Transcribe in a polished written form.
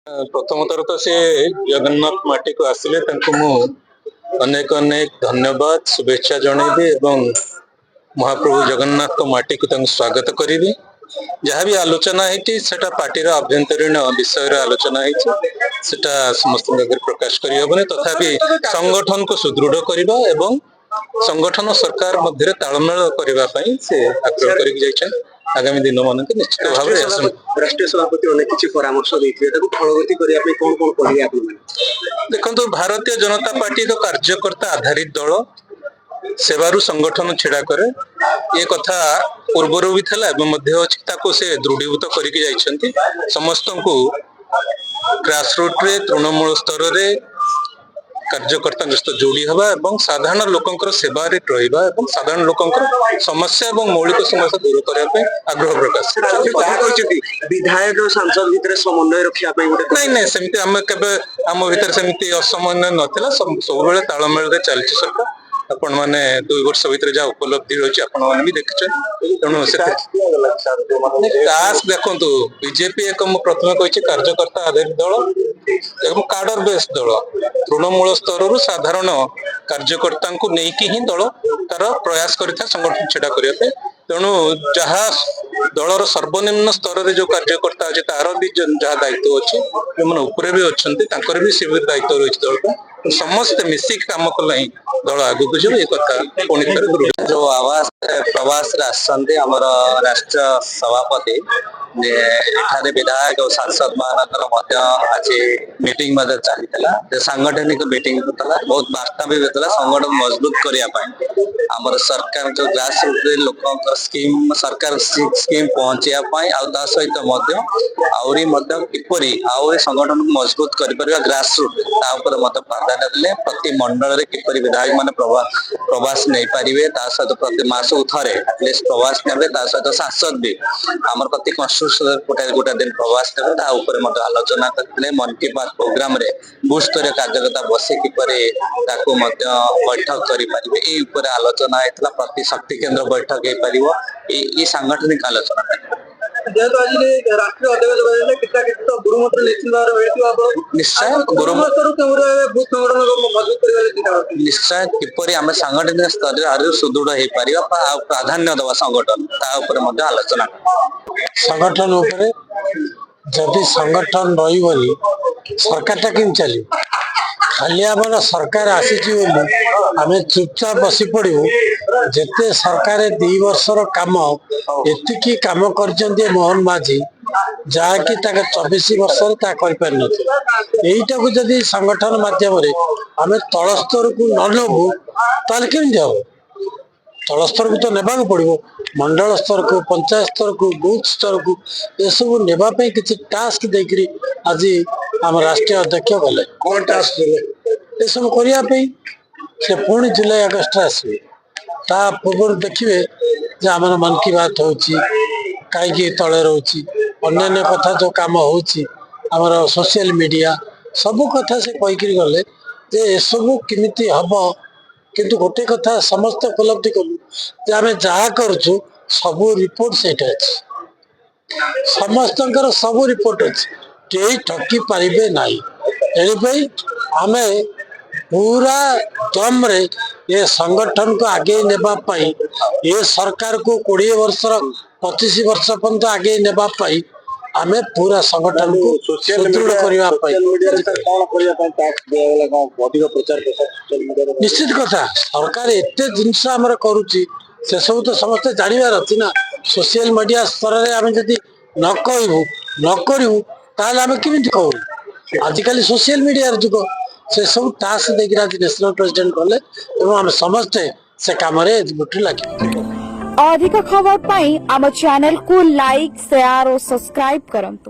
प्रथमतर तो से जगन्नाथ माटी को आसिले अनेक अनेक धन्यवाद शुभेच्छा जनइबी एवं महाप्रभु जगन्नाथ माटी को स्वागत करी जहाँ भी आलोचना है सेटा पार्टीर आभ्यंतरीण विषय आलोचना है समस्त प्रकाश करहबनी तथापि संगठन को सुदृढ़ करने एवं संगठन सरकार मध्य तालमेल करने से आग्रह कर आगामी दिन मान निश्चित भाव राष्ट्रीय सभापति अनेक किसी परामर्श फलवती देखो भारतीय जनता पार्टी कार्यकर्ता आधारित दल सेवारू संगठन छिड़ा करे ये कथा पूर्वर भी था से दृढ़ीभूत करके समस्त को ग्रासरूट रे तृणमूल स्तर रे कार्यकर्ता सहित जोड़ी हवा एवं साधारण लोकंकर सेवा रहिबा एवं साधारण लोकंकर समस्या एवं मौलिक समस्या दूर करने आग्रह प्रकाश विधायक सांसद भितर समन्वय रखा नहीं सेमती आम केबे आम भीतर सेमती असमन्वय नथिला सब बेले तालमेल रे चलछि सरकार आपण माने 2 वर्ष भीतर जा उपलब्धि रही आपण माने भी देखछन तेणु से देखंतु बीजेपी एक प्रथम कहि कार्यकर्ता आधारित दल एवं कार्डर बेस दल तृणमूल स्तर साधारण कार्यकर्ता को लेकिन ही दल तार प्रयास करता संगठन छिड़ा करने तेणु जहाँ दलर सर्वनिम्न स्तर में जो कार्यकर्ता अच्छे तार भी जहाँ दायित्व अच्छे जो ऊपर भी अच्छा भी सी दायित्व रही दल का समस्त मिसिक काम कले ही दल आगू जो ये कथा जो आवास प्रवास आमर राष्ट्रीय सभापति एठारे विधायक और सांसद मान आज मीटिंग चली सांगठनिक मीटिंग होता बहुत वार्ता भी होता संगठन मजबूत करने आमर सरकार जो ग्रास रूट लोक स्कीम सरकार स्कीम पहुंचाई सहित किपरि संगठन को मजबूत कर ग्रास रूट प्राधान्य देले प्रति मंडल किपरि विधायक मान प्रवास नहीं पारे सहित प्रति मास थे एटलिस्ट प्रवास ने सहित सांसद भी आमर प्रति गोटे दिन प्रवास ने आलोचना करते मन की बात प्रोग्राम रे बूथ स्तरीय कार्यकर्ता बसी किपरि बैठक कर आलोचना होता प्रति शक्ति केन्द्र बैठक हो पार सांगठनिक आलोचना जेहेतु आज राष्ट्रीय निश्चय निश्चय किपरि आम सांगठनिक स्तर सुदृढ़ हो पार प्राधान्य दवा संगठन आलोचना संगठन जदि संगठन रही सरकार कि चल खाली आम सरकार आसी आम चुपचाप बसी पड़ू जिते सरकार 2 वर्षर काम एतिकी काम कर मोहन माझी जहाँकि 24 वर्ष यहीटा को जदि संगठन माध्यम आम तल स्तर को न नबू ताल केमती हम तल स्तर को तो नेबा पड़ो मंडल स्तर को पंचायत स्तर को बूथ स्तर को ये सब नेबापी किसी टास्क देकर आज आम राष्ट्रीय अध्यक्ष गले कौन टास्क ये सब करने से पुणी जुलाई अगस्ट आसवे ता पूर्व देखिए आम मन की बात हो कहीं तले रोची अन्य कथा जो कम होमर सोशल मीडिया सब कथा से कहीकि गले जे एसबू किमिति हम किंतु गोटे कथा समस्त उपलब्धि कलु आम जहाँ करुचु सबू रिपोर्ट से समस्त सब रिपोर्ट अच्छे कई ठकी पारे ना आम पूरा दम रे ये संगठन को आगे नेबाई ये सरकार को 20 वर्ष 25 वर्ष पर्यंत आगे नेबाई आम पूरा संगठन को सुदृढ़ निश्चित कथा सरकार एत जिनस करुच्ची से सब तो समस्ते जानवर अच्छी ना सोशल मीडिया स्तर में आम जब न कहू न करूँ ताल आम केमी कहू आजिकल सोशल मीडिया जुग से सब टास्क देखिए आज नेशनल प्रेसिडेंट कले आम समस्ते से काम लगे। अधिक खबर पाई आम चैनल को लाइक शेयर और सब्सक्राइब करंतु।